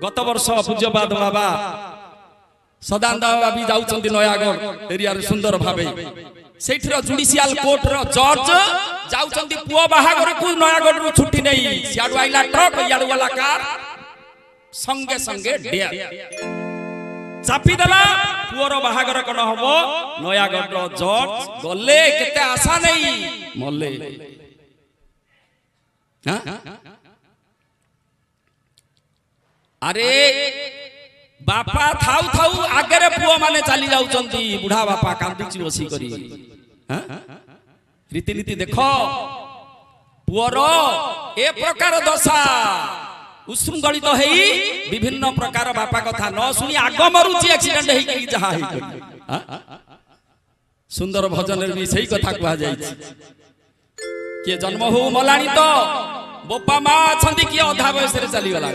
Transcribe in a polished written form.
गत वर्ष पूज्यपाद बाबा सदानंद बाबा भी जाउछन्ती नयागढ़ एरिया रे सुंदर भाबे सेठर जुडिशियल कोर्ट रो जज जाउछन्ती पुओ बाहागर को नयागढ़ रो छुट्टी नहीं सियाडु आइला ट्रक याडु वाला कार संगे संगे डेया चापी देला पुओर बाहागर कोन हबो नयागढ़ रो जज गले केते आशा नहीं मले हां अरे बापा थाउ थाउ आगे पुओ माने चली जाउचंती बुढ़ा बापा कांदुची बसी करी हां रीतिनीति देखो पुओर ए प्रकार दशा उशृंखलित तो हेई विभिन्न प्रकार बापा कथा न सुनी आग मरुची एक्सीडेंट हेई कि जहा हेई सुंदर भजन रे भी सही कथा कहा जाई के जन्म हो मलानी तो बोपा मा छंदी कि अधा बयस रे चली गला